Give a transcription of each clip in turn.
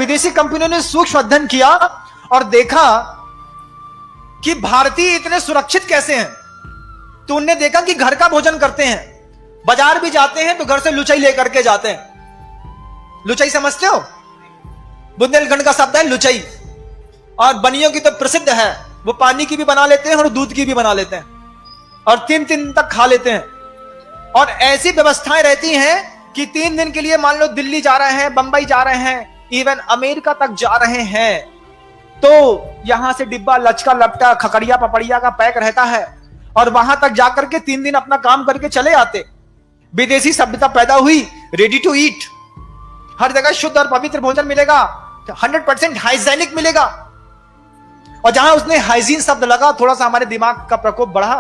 विदेशी कंपनियों ने सूक्ष्म अध्ययन किया और देखा कि भारतीय इतने सुरक्षित कैसे हैं। तो उनने देखा कि घर का भोजन करते हैं, बाजार भी जाते हैं तो घर से लुचाई लेकर के जाते हैं। लुचाई समझते हो? बुंदेलखंड का शब्द है लुचाई, और बनियों की तो प्रसिद्ध है, वो पानी की भी बना लेते हैं और दूध की भी बना लेते हैं और 3 दिन तक खा लेते हैं। और ऐसी व्यवस्थाएं रहती हैं कि 3 दिन के लिए मान लो दिल्ली जा रहे हैं, बंबई जा रहे हैं, इवन अमेरिका तक जा रहे हैं, तो यहां से डिब्बा लचका लपटा खकड़िया पपड़िया का पैक रहता है और वहां तक जाकर के 3 दिन अपना काम करके चले आते। विदेशी सभ्यता पैदा हुई, रेडी टू ईट, हर जगह शुद्ध और पवित्र भोजन मिलेगा, 100% हाइजीनिक मिलेगा। और जहां उसने हाइजीन शब्द लगा, थोड़ा सा हमारे दिमाग का प्रकोप बढ़ा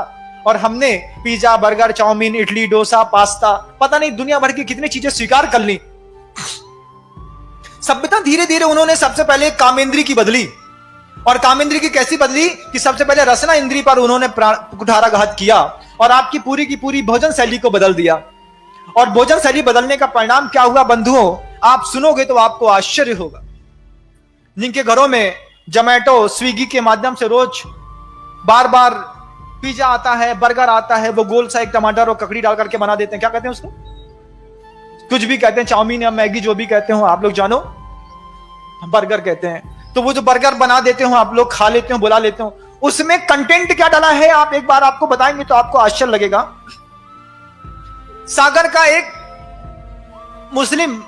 और हमने pizza, burger, chowmein, idli, dosa, pasta, पता नहीं दुनिया भर की कितनी चीजें स्वीकार कर ली। सभ्यता धीरे धीरे उन्होंने सबसे पहले कामेंद्री की बदली, और कामेंद्री की कैसी बदली कि सबसे पहले रसना इंद्री पर उन्होंने कुठाराघात किया और आपकी पूरी की पूरी भोजन शैली को बदल दिया। और भोजन शैली बदलने का परिणाम क्या हुआ बंधुओं, आप सुनोगे तो आपको आश्चर्य होगा। जिनके घरों में जोमैटो, स्विगी के माध्यम से रोज बार बार पिज्जा आता है, बर्गर आता है, वो गोल सा एक टमाटर और ककड़ी डाल करके बना देते हैं, क्या कहते हैं उसको, कुछ भी कहते हैं, चाउमीन या मैगी जो भी कहते हो आप लोग जानो, बर्गर कहते हैं। तो वो जो बर्गर बना देते हो आप लोग, खा लेते हो, बुला लेते हो, उसमें कंटेंट क्या डाला है आप एक बार आपको बताएंगे तो आपको आश्चर्य लगेगा। सागर का एक मुस्लिम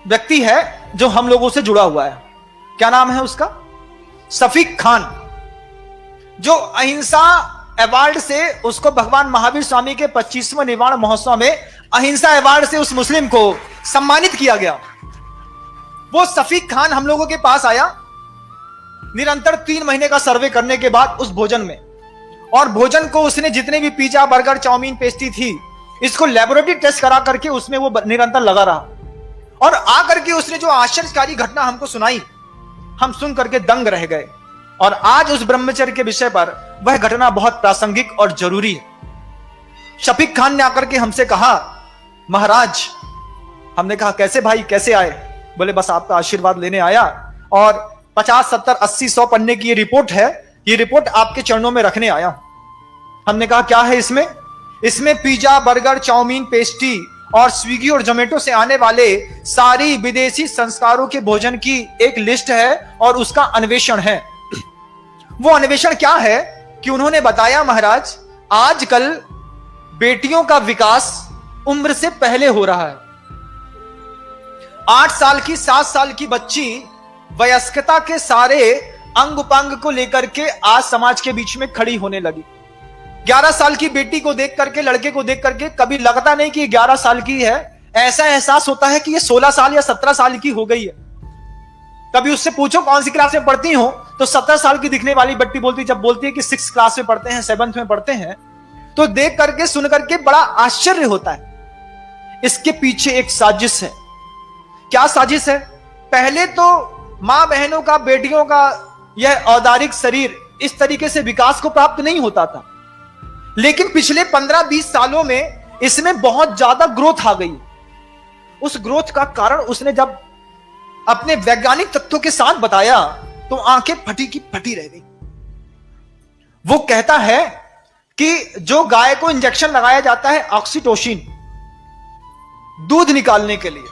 व्यक्ति है जो हम लोगों से जुड़ा हुआ है, क्या नाम है उसका, शफीक खान, जो अहिंसा अवार्ड से उसको भगवान महावीर स्वामी के 25वें निर्वाण महोत्सव में अहिंसा अवार्ड से उस मुस्लिम को सम्मानित किया गया। वो शफीक खान हम लोगों के पास आया निरंतर 3 महीने का सर्वे करने के बाद उस भोजन में, और भोजन को उसने जितने भी पिज्जा, बर्गर, चाउमीन, पेस्ट्री थी, इसको लेबोरेटरी टेस्ट करा करके उसमें वो निरंतर लगा रहा, और आकर के उसने जो आश्चर्यकारी घटना हमको सुनाई, हम सुन करके दंग रह गए। और आज उस ब्रह्मचर्य के विषय पर वह घटना बहुत प्रासंगिक और जरूरी है। शफीक खान ने आकर के हमसे कहा, महाराज, हमने कहा कैसे भाई, कैसे आए? बोले बस आपका आशीर्वाद लेने आया, और 50, 70, 80, 100 पन्ने की ये रिपोर्ट है, ये रिपोर्ट आपके चरणों में रखने आया। हमने कहा क्या है इसमें? इसमें पिज्जा, बर्गर, चाउमीन, पेस्ट्री और स्विगी और जोमेटो से आने वाले सारी विदेशी संस्कारों के भोजन की एक लिस्ट है और उसका अन्वेषण है। वो अन्वेषण क्या है कि उन्होंने बताया, महाराज, आजकल बेटियों का विकास उम्र से पहले हो रहा है। 8 साल की, 7 साल की बच्ची वयस्कता के सारे अंग उपांग को लेकर के आज समाज के बीच में खड़ी होने लगी। 11 साल की बेटी को देख करके, लड़के को देख करके कभी लगता नहीं कि 11 साल की है, ऐसा एहसास होता है कि ये 16 साल या 17 साल की हो गई है। कभी उससे पूछो कौन सी क्लास में पढ़ती हो, तो 17 साल की दिखने वाली बट्टी बोलती, जब बोलती है कि 6th क्लास में पढ़ते हैं, 7th में पढ़ते हैं, तो देख करके सुन करके बड़ा आश्चर्य होता है। इसके पीछे एक साजिश है। क्या साजिश है? पहले तो मां बहनों का, बेटियों का यह औदारिक शरीर इस तरीके से विकास को प्राप्त नहीं होता था, लेकिन पिछले 15-20 सालों में इसमें बहुत ज्यादा ग्रोथ आ गई। उस ग्रोथ का कारण उसने जब अपने वैज्ञानिक तथ्यों के साथ बताया तो आंखें फटी की फटी रह गई। वो कहता है कि जो गाय को इंजेक्शन लगाया जाता है ऑक्सीटोसिन दूध निकालने के लिए,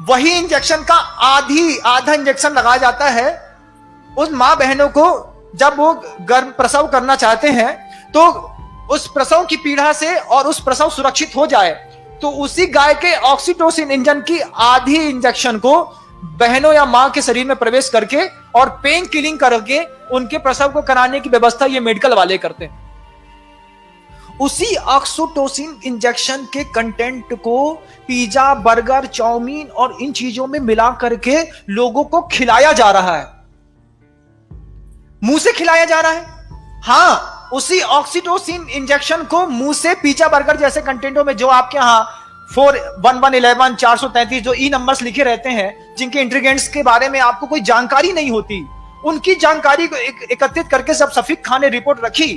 वही इंजेक्शन का आधा इंजेक्शन लगाया जाता है उस मां बहनों को जब वो गर्भ प्रसव करना चाहते हैं, तो उस प्रसव की पीड़ा से और उस प्रसव सुरक्षित हो जाए, तो उसी गाय के ऑक्सीटोसिन इंजन की आधी इंजेक्शन को बहनों या मां के शरीर में प्रवेश करके और पेन किलिंग करके उनके प्रसव को कराने की व्यवस्था ये मेडिकल वाले करते हैं। उसी ऑक्सीटोसिन इंजेक्शन के कंटेंट को पिज्जा, बर्गर, चाउमीन और इन चीजों में मिला करके लोगों को खिलाया जा रहा है, मुंह से खिलाया जा रहा है। हां, उसी ऑक्सीटोसिन इंजेक्शन को मुंह से पिज्जा, बर्गर जैसे कंटेंटों में जो आपके यहां 41111 433 जो ई नंबर्स लिखे रहते हैं, जिनके इंग्रेडिएंट्स के बारे में आपको कोई जानकारी नहीं होती, उनकी जानकारी को एकत्रित करके सब शफीक खान ने रिपोर्ट रखी,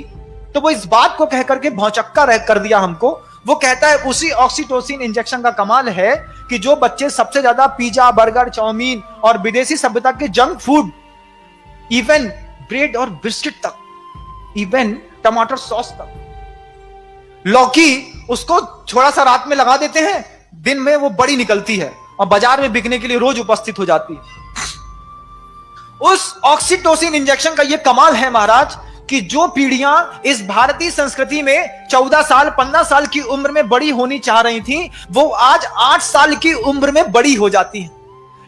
तो वो इस बात को कह करके भौचक्का कर दिया हमको। वो कहता है उसी ऑक्सीटोसिन इंजेक्शन का कमाल है कि जो बच्चे सबसे ज्यादा पिज्जा, बर्गर, चाउमीन और विदेशी सभ्यता के जंक फूड, इवन ब्रेड और बिस्किट तक, इवन टमाटर सॉस तक, लौकी उसको थोड़ा सा रात में लगा देते हैं, दिन में वो बड़ी निकलती है और बाजार में बिकने के लिए रोज उपस्थित हो जाती है। उस ऑक्सीटोसिन इंजेक्शन का ये कमाल है महाराज कि जो पीढ़ियां इस भारतीय संस्कृति में 14 साल 15 साल की उम्र में बड़ी होनी चाह रही थी, वो आज 8 साल की उम्र में बड़ी हो जाती हैं।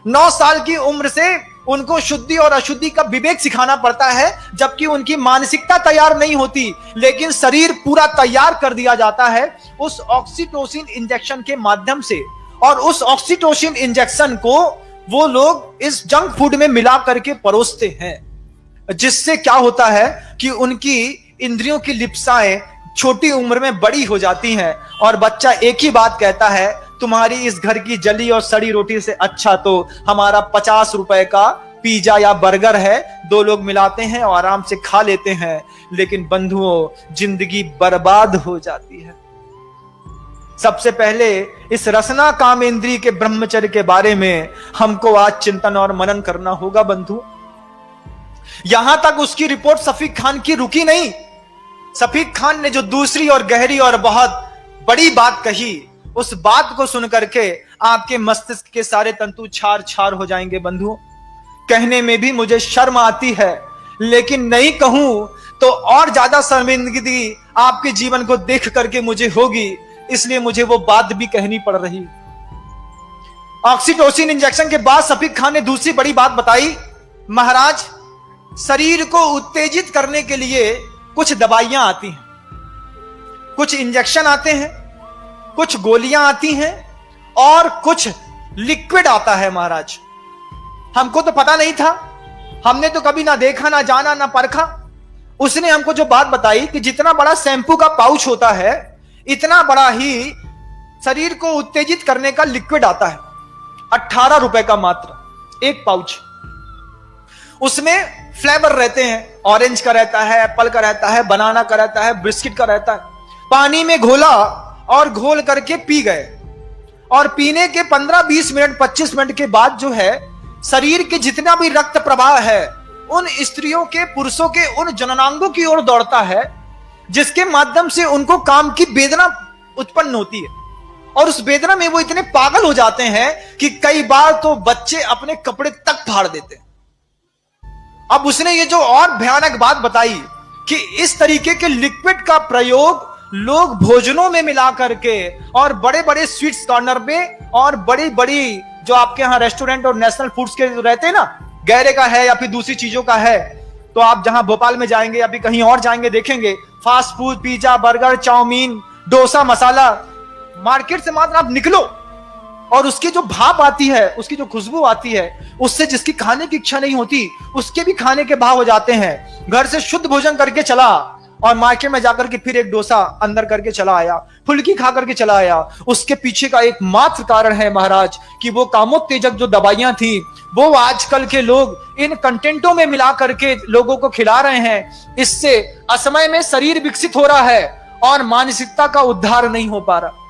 9 साल की उम्र से उनको शुद्धि और अशुद्धि का विवेक सिखाना पड़ता है, जबकि उनकी मानसिकता तैयार नहीं होती, लेकिन शरीर पूरा तैयार कर दिया जाता है उस ऑक्सीटोसिन इंजेक्शन के माध्यम से। और उस ऑक्सीटोसिन इंजेक्शन को वो लोग इस जंक फूड में मिला करके परोसते हैं, जिससे क्या होता है कि उनकी इंद्रियों की लिप्साएं छोटी उम्र में बड़ी हो जाती हैं और बच्चा एक ही बात कहता है, तुम्हारी इस घर की जली और सड़ी रोटी से अच्छा तो हमारा 50 रुपए का पिज्जा या बर्गर है, 2 लोग मिलाते हैं और आराम से खा लेते हैं। लेकिन बंधुओं, जिंदगी बर्बाद हो जाती है। सबसे पहले इस रसना काम इंद्रिय के ब्रह्मचर्य के बारे में हमको आज चिंतन और मनन करना होगा बंधु। यहां तक उसकी रिपोर्ट शफीक खान की रुकी नहीं। शफीक खान ने जो दूसरी और गहरी और बहुत बड़ी बात कही, उस बात को सुन करके आपके मस्तिष्क के सारे तंतु छार छार हो जाएंगे बंधु। कहने में भी मुझे शर्म आती है, लेकिन नहीं कहूं तो और ज्यादा शर्मिंदगी आपके जीवन को देख करके मुझे होगी, इसलिए मुझे वो बात भी कहनी पड़ रही। ऑक्सीटोसिन इंजेक्शन के बाद शफीक खान ने दूसरी बड़ी बात बताई, महाराज शरीर को उत्तेजित करने के लिए कुछ दवाइयां आती हैं, कुछ इंजेक्शन आते हैं, कुछ गोलियां आती हैं और कुछ लिक्विड आता है महाराज। हमको तो पता नहीं था, हमने तो कभी ना देखा, ना जाना, ना परखा। उसने हमको जो बात बताई कि जितना बड़ा शैंपू का पाउच होता है, इतना बड़ा ही शरीर को उत्तेजित करने का लिक्विड आता है। 18 रुपए का मात्र एक पाउच। उसमें फ्लेवर रहते हैं, ऑरेंज का रहता है, एप्पल का रहता है, बनाना का रहता है, बिस्किट का रहता है। पानी में घोला और घोल करके पी गए, और पीने के 15-20 मिनट 25 मिनट के बाद जो है, शरीर के जितना भी रक्त प्रवाह है उन स्त्रियों के, पुरुषों के उन जननांगों की ओर दौड़ता है, जिसके माध्यम से उनको काम की वेदना उत्पन्न होती है। और उस वेदना में वो इतने पागल हो जाते हैं कि कई बार तो बच्चे अपने कपड़े तक फाड़ देते हैं। अब उसने ये जो और भयानक बात बताई कि इस तरीके के लिक्विड का प्रयोग लोग भोजनों में मिला करके और बड़े बड़े स्वीट्स कॉर्नर में और बड़ी बड़ी जो आपके यहाँ रेस्टोरेंट और नेशनल फूड्स के रहते हैं ना, गैरे का है या फिर दूसरी चीजों का है, तो आप जहां भोपाल में जाएंगे या फिर कहीं और जाएंगे, देखेंगे fast food, pizza, burger, chowmein, dosa, masala, market से मात्र आप निकलो और उसकी जो भाप आती है, उसकी जो खुशबू आती है, उससे जिसकी खाने की इच्छा नहीं होती उसके भी खाने के भाव हो जाते हैं। घर से शुद्ध भोजन करके चला और मार्केट में जाकर के फिर एक डोसा अंदर करके चला आया, फुल्की खा करके चला आया। उसके पीछे का एक मात्र कारण है महाराज कि वो कामोत्तेजक जो दवाइयां थी वो आजकल के लोग इन कंटेंटों में मिला करके लोगों को खिला रहे हैं। इससे असमय में शरीर विकसित हो रहा है और मानसिकता का उद्धार नहीं हो पा रहा।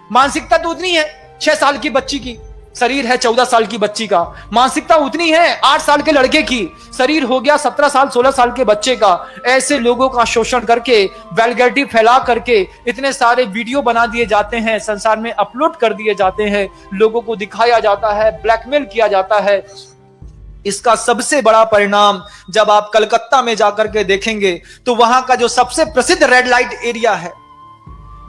मानसिकता तो उतनी है 6 साल की बच्ची की, शरीर है 14 साल की बच्ची का। मानसिकता उतनी है 8 साल के लड़के की, शरीर हो गया 17 साल 16 साल के बच्चे का। ऐसे लोगों का शोषण करके, वल्गैरिटी फैला करके इतने सारे वीडियो बना दिए जाते हैं, संसार में अपलोड कर दिए जाते हैं, लोगों को दिखाया जाता है, ब्लैकमेल किया जाता है। इसका सबसे बड़ा परिणाम जब आप कलकत्ता में जाकर के देखेंगे तो वहां का जो सबसे प्रसिद्ध रेड लाइट एरिया है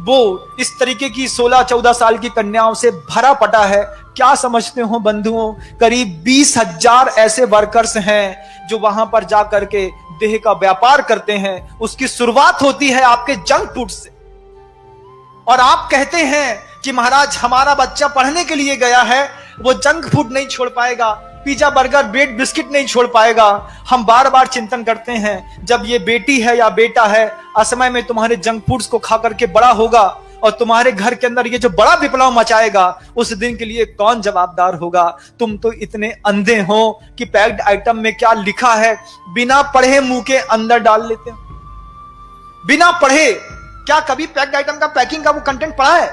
वो इस तरीके की 16-14 साल की कन्याओं से भरा पटा है। क्या समझते हो बंधुओं, करीब 20,000 ऐसे वर्कर्स हैं जो वहां पर जाकर के देह का व्यापार करते हैं। उसकी शुरुआत होती है आपके जंक फूड से, और आप कहते हैं कि महाराज हमारा बच्चा पढ़ने के लिए गया है, वो जंक फूड नहीं छोड़ पाएगा, पिज्जा, बर्गर, ब्रेड, बिस्किट नहीं छोड़ पाएगा। हम बार बार चिंतन करते हैं, जब ये बेटी है या बेटा है असमय में तुम्हारे जंक फूड्स को खा करके बड़ा होगा और तुम्हारे घर के अंदर ये जो बड़ा विप्लव मचाएगा, उस दिन के लिए कौन जवाबदार होगा? तुम तो इतने अंधे हो कि पैक्ड आइटम में क्या लिखा है बिना पढ़े मुंह के अंदर डाल लेते हो। बिना पढ़े क्या कभी पैक्ड आइटम का पैकिंग का वो कंटेंट पढ़ा है?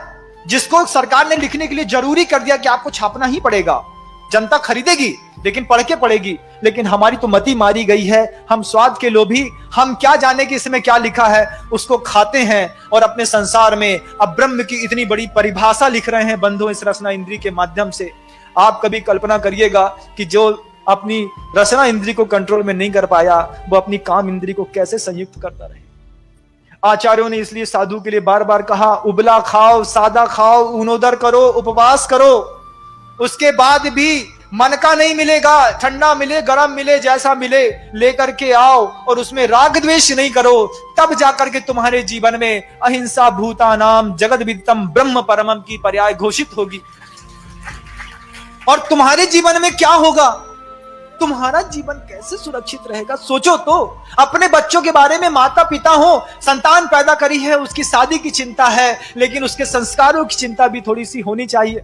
जिसको सरकार ने लिखने के लिए जरूरी कर दिया कि आपको छापना ही पड़ेगा, जनता खरीदेगी लेकिन पढ़ के पड़ेगी। लेकिन हमारी तो मति मारी गई है, हम स्वाद के लोभी, हम क्या जाने कि इसमें क्या लिखा है, उसको खाते हैं और अपने संसार में अब ब्रह्म की इतनी बड़ी परिभाषा लिख रहे हैं बंधुओं इस रसना इंद्री के माध्यम से। आप कभी कल्पना करिएगा कि जो अपनी रसना इंद्री को कंट्रोल में नहीं कर पाया, वो अपनी काम इंद्री को कैसे संयुक्त करता रहे। आचार्यों ने इसलिए साधु के लिए बार बार कहा, उबला खाओ, सादा खाओ, ऊनोदर करो, उपवास करो, उसके बाद भी मन का नहीं मिलेगा, ठंडा मिले गरम मिले जैसा मिले लेकर के आओ और उसमें राग द्वेष नहीं करो, तब जाकर के तुम्हारे जीवन में अहिंसा भूतानाम जगद विदितम ब्रह्म परमम की पर्याय घोषित होगी। और तुम्हारे जीवन में क्या होगा, तुम्हारा जीवन कैसे सुरक्षित रहेगा, सोचो तो। अपने बच्चों के बारे में माता पिता हो, संतान पैदा करी है, उसकी शादी की चिंता है, लेकिन उसके संस्कारों की चिंता भी थोड़ी सी होनी चाहिए।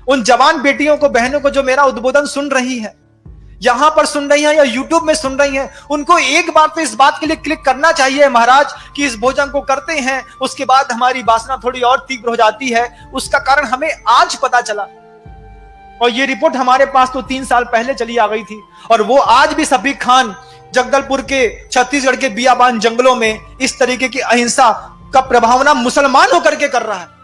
उन जवान बेटियों को, बहनों को जो मेरा उद्बोधन सुन रही है, यहां पर सुन रही है या यूट्यूब में सुन रही है, उनको एक बार तो इस बात के लिए क्लिक करना चाहिए महाराज कि इस भोजन को करते हैं उसके बाद हमारी वासना थोड़ी और तीव्र हो जाती है। उसका कारण हमें आज पता चला और ये रिपोर्ट हमारे पास तो 3 साल पहले चली आ गई थी, और वो आज भी सफीक खान जगदलपुर के छत्तीसगढ़ के बियाबान जंगलों में इस तरीके की अहिंसा का प्रभावना मुसलमान होकर के कर रहा है।